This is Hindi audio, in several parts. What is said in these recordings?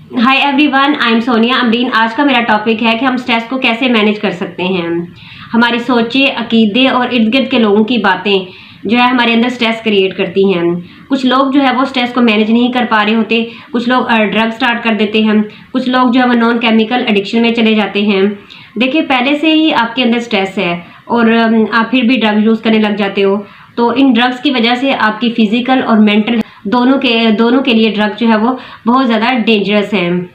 Hi everyone, I am Sonia Amreen. आज का मेरा टॉपिक है कि हम स्ट्रेस को कैसे मैनेज कर सकते हैं। हमारी सोचें, अकीदे और इर्द गिर्द के लोगों की बातें जो है हमारे अंदर स्ट्रेस क्रिएट करती हैं। कुछ लोग जो है वो स्ट्रेस को मैनेज नहीं कर पा रहे होते, कुछ लोग ड्रग स्टार्ट कर देते हैं, कुछ लोग जो है वो नॉन केमिकल एडिक्शन में चले जाते हैं। देखिए, पहले से ही आपके अंदर स्ट्रेस है और आप फिर भी ड्रग यूज़ करने लग जाते हो, तो इन ड्रग्स की वजह से आपकी फिजिकल और मेंटल दोनों के लिए ड्रग जो है वो बहुत ज़्यादा डेंजरस हैं।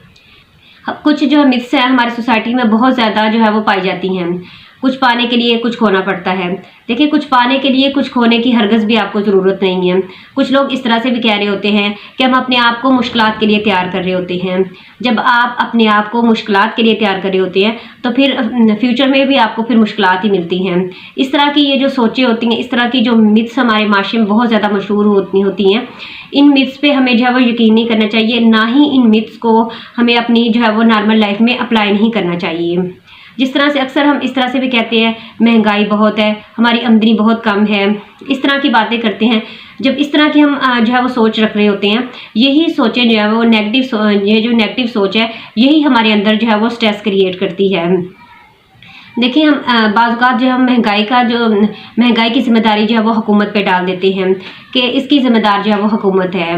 कुछ जो मिथ्स है हमारी सोसाइटी में बहुत ज़्यादा जो है वो पाई जाती हैं। कुछ पाने के लिए कुछ खोना पड़ता है। देखिए, कुछ पाने के लिए कुछ खोने की हरगिज़ भी आपको ज़रूरत नहीं है। कुछ लोग इस तरह से भी कह रहे होते हैं कि हम अपने आप को मुश्किलात के लिए तैयार कर रहे होते हैं। जब आप अपने आप को मुश्किलात के लिए तैयार कर रहे होते हैं तो फिर फ्यूचर में भी आपको फिर मुश्किलात ही मिलती हैं। इस तरह की ये जो सोचें होती हैं, इस तरह की जो मिथ्स हमारे माशरे में बहुत ज़्यादा मशहूर होती हैं, इन मिथ्स पे हमें जो है वो यकीन नहीं करना चाहिए, ना ही इन मिथ्स को हमें अपनी जो है वो नॉर्मल लाइफ में अप्लाई नहीं करना चाहिए। जिस तरह से अक्सर हम इस तरह से भी कहते हैं महंगाई बहुत है, हमारी आमदनी बहुत कम है, इस तरह की बातें करते हैं। जब इस तरह की हम जो है वो सोच रख रहे होते हैं, यही सोचें जो है वो ये जो नेगेटिव सोच है, यही हमारे अंदर जो है वो स्ट्रेस क्रिएट करती है। देखिए, हम बाज़ औक़ात जो हम महंगाई की ज़िम्मेदारी जो है वो हुकूमत पे डाल देते हैं कि इसकी ज़िम्मेदार जो है वो हुकूमत है।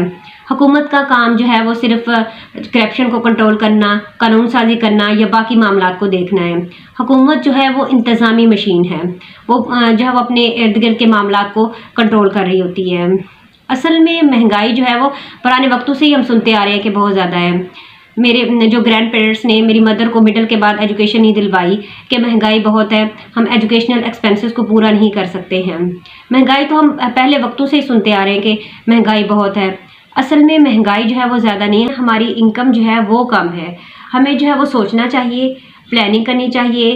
हुकूमत का काम जो है वो सिर्फ करप्शन को कंट्रोल करना, कानून साज़ी करना या बाकी मामलात को देखना है। हुकूमत जो है वो इंतज़ामी मशीन है, वो जो है वो अपने इर्द गिर्द के मामलात को कंट्रोल कर रही होती है। असल में महंगाई जो है वो पुराने वक्तों से ही हम सुनते आ रहे हैं कि बहुत ज़्यादा है। मेरे जो ग्रैंड पेरेंट्स ने मेरी मदर को मिडिल के बाद एजुकेशन नहीं दिलवाई कि महंगाई बहुत है, हम एजुकेशनल एक्सपेंसेस को पूरा नहीं कर सकते हैं। महंगाई तो हम पहले वक्तों से ही सुनते आ रहे हैं कि महंगाई बहुत है। असल में महंगाई जो है वो ज़्यादा नहीं है, हमारी इनकम जो है वो कम है। हमें जो है वो सोचना चाहिए, प्लानिंग करनी चाहिए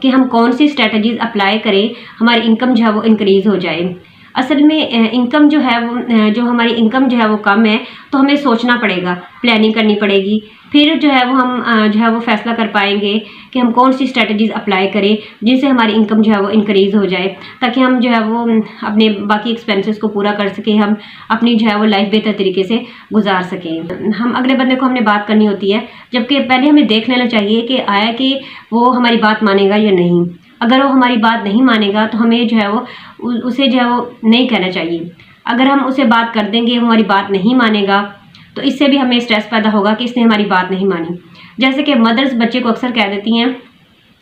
कि हम कौन सी स्ट्रेटजीज अप्लाई करें, हमारी इनकम जो है वो इंक्रीज़ हो जाए। असल में इनकम जो है वो जो हमारी इनकम जो है वो कम है, तो हमें सोचना पड़ेगा, प्लानिंग करनी पड़ेगी, फिर जो है वो हम जो है वो फैसला कर पाएंगे कि हम कौन सी स्ट्रेटजीज अप्लाई करें जिनसे हमारी इनकम जो है वो इंक्रीज़ हो जाए, ताकि हम जो है वो अपने बाकी एक्सपेंसेस को पूरा कर सकें, हम अपनी जो है वो लाइफ बेहतर तरीके से गुजार सकें। हम अगले बंदे को हमने बात करनी होती है, जबकि पहले हमें देख लेना चाहिए कि आया कि वो हमारी बात मानेगा या नहीं। अगर वो हमारी बात नहीं मानेगा तो हमें जो है वो उसे जो है वो नहीं कहना चाहिए। अगर हम उसे बात कर देंगे, वो हमारी बात नहीं मानेगा, तो इससे भी हमें स्ट्रेस पैदा होगा कि इसने हमारी बात नहीं मानी। जैसे कि मदर्स बच्चे को अक्सर कह देती हैं,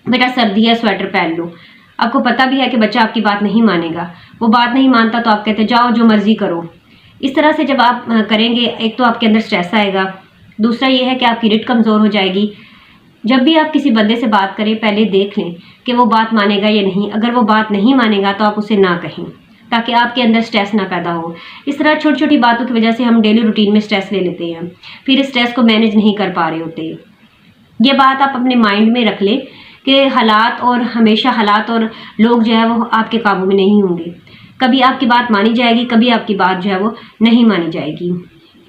बेटा सर्दी है, स्वेटर पहन लो। आपको पता भी है कि बच्चा आपकी बात नहीं मानेगा, वो बात नहीं मानता तो आप कहते जाओ जो मर्ज़ी करो। इस तरह से जब आप करेंगे, एक तो आपके अंदर स्ट्रेस आएगा, दूसरा ये है कि आपकी रिट कमज़ोर हो जाएगी। जब भी आप किसी बंदे से बात करें, पहले देख लें कि वो बात मानेगा या नहीं। अगर वो बात नहीं मानेगा तो आप उसे ना कहें, ताकि आपके अंदर स्ट्रेस ना पैदा हो। इस तरह छोटी छोटी बातों की वजह से हम डेली रूटीन में स्ट्रेस ले लेते हैं, फिर स्ट्रेस को मैनेज नहीं कर पा रहे होते। ये बात आप अपने माइंड में रख लें कि हमेशा हालात और लोग जो है वो आपके काबू में नहीं होंगे। कभी आपकी बात मानी जाएगी, कभी आपकी बात जो है वो नहीं मानी जाएगी,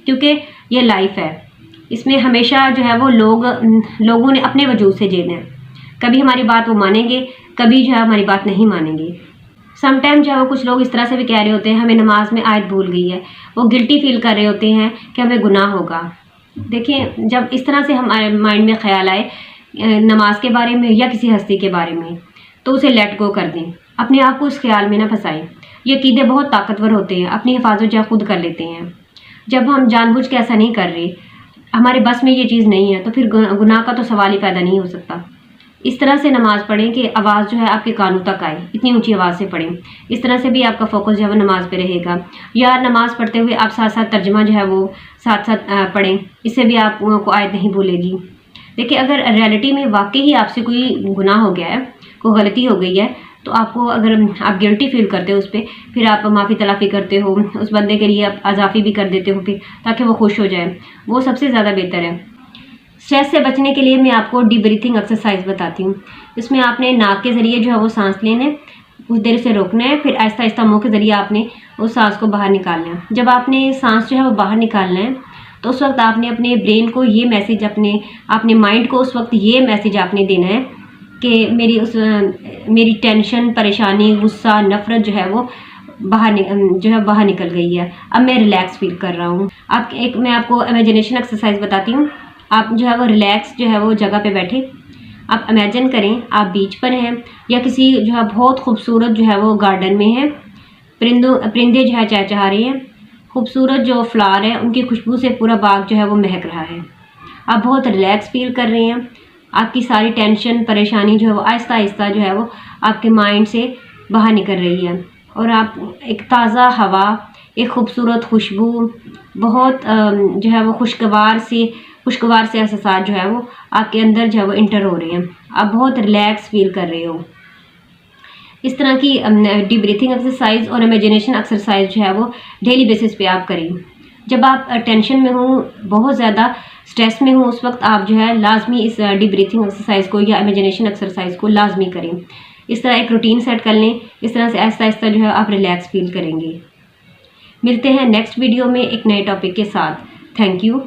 क्योंकि ये लाइफ है। इसमें हमेशा जो है वो लोगों ने अपने वजूद से जीना है। कभी हमारी बात वो मानेंगे, कभी जो है हमारी बात नहीं मानेंगे। समटाइम जो है वो कुछ लोग इस तरह से भी कह रहे होते हैं हमें नमाज में आयत भूल गई है, वो गिल्टी फील कर रहे होते हैं कि हमें गुनाह होगा। देखिए, जब इस तरह से हमारे माइंड में ख्याल आए नमाज के बारे में या किसी हस्ती के बारे में, तो उसे लेट गो कर दें, अपने आप को उस ख्याल में ना फंसाएं। ये अकीदे बहुत ताकतवर होते हैं, अपनी हिफाजत जो है खुद कर लेते हैं। जब हम जानबूझ के ऐसा नहीं कर रहे, हमारे बस में ये चीज़ नहीं है, तो फिर गुनाह का तो सवाल ही पैदा नहीं हो सकता। इस तरह से नमाज़ पढ़ें कि आवाज़ जो है आपके कानों तक आए, इतनी ऊंची आवाज़ से पढ़ें। इस तरह से भी आपका फोकस जो है वो नमाज पे रहेगा। या नमाज़ पढ़ते हुए आप साथ साथ तर्जुमा जो है वो साथ साथ पढ़ें, इससे भी आपको आयत नहीं भूलेगी। देखिए, अगर रियलिटी में वाकई ही आपसे कोई गुनाह हो गया है, कोई गलती हो गई है, तो आपको अगर आप गिल्टी फील करते हो उस पर, फिर आप माफ़ी तलाफ़ी करते हो, उस बंदे के लिए आप अज़ाफ़ी भी कर देते हो फिर, ताकि वो खुश हो जाए, वो सबसे ज़्यादा बेहतर है। स्ट्रेस से बचने के लिए मैं आपको डीप ब्रीथिंग एक्सरसाइज बताती हूँ। इसमें आपने नाक के ज़रिए जो है वो सांस लेना है, कुछ देर से रोकना है, फिर आहिस्ता आहिस्ता मुँह के ज़रिए आपने उस सांस को बाहर निकालना है। जब आपने सांस जो है वो बाहर निकालना है, तो उस वक्त आपने अपने ब्रेन को ये मैसेज, अपने माइंड को उस वक्त ये मैसेज आपने देना है कि मेरी टेंशन, परेशानी, गुस्सा, नफ़रत जो है वो बाहर निकल गई है। अब मैं रिलैक्स फील कर रहा हूँ। मैं आपको इमेजिनेशन एक्सरसाइज बताती हूँ। आप जो है वो रिलैक्स जो है वो जगह पे बैठे। आप इमेजिन करें आप बीच पर हैं या किसी जो है बहुत खूबसूरत जो है वो गार्डन में है, परिंदे जो है चहचहा रहे हैं, खूबसूरत जो फ्लावर है उनकी खुशबू से पूरा बाग जो है वो महक रहा है। आप बहुत रिलैक्स फील कर रहे हैं, आपकी सारी टेंशन परेशानी जो है वो आहिस्ता आहिस्ता जो है वो आपके माइंड से बाहर निकल रही है, और आप एक ताज़ा हवा, एक खूबसूरत खुशबू, बहुत जो है वो खुशगवार से एहसास जो है वो आपके अंदर जो है वो इंटर हो रहे हैं। आप बहुत रिलैक्स फील कर रहे हो। इस तरह की डीप ब्रीथिंग एक्सरसाइज और इमेजिनेशन एक्सरसाइज जो है वो डेली बेसिस पे आप करें। जब आप टेंशन में हो, बहुत ज़्यादा स्ट्रेस में हो, उस वक्त आप जो है लाजमी इस डीप ब्रीथिंग एक्सरसाइज को या इमेजिनेशन एक्सरसाइज को लाजमी करें। इस तरह एक रूटीन सेट कर लें, इस तरह से आहिस्ता आहिस्ता जो है आप रिलैक्स फील करेंगे। मिलते हैं नेक्स्ट वीडियो में एक नए टॉपिक के साथ। Thank you.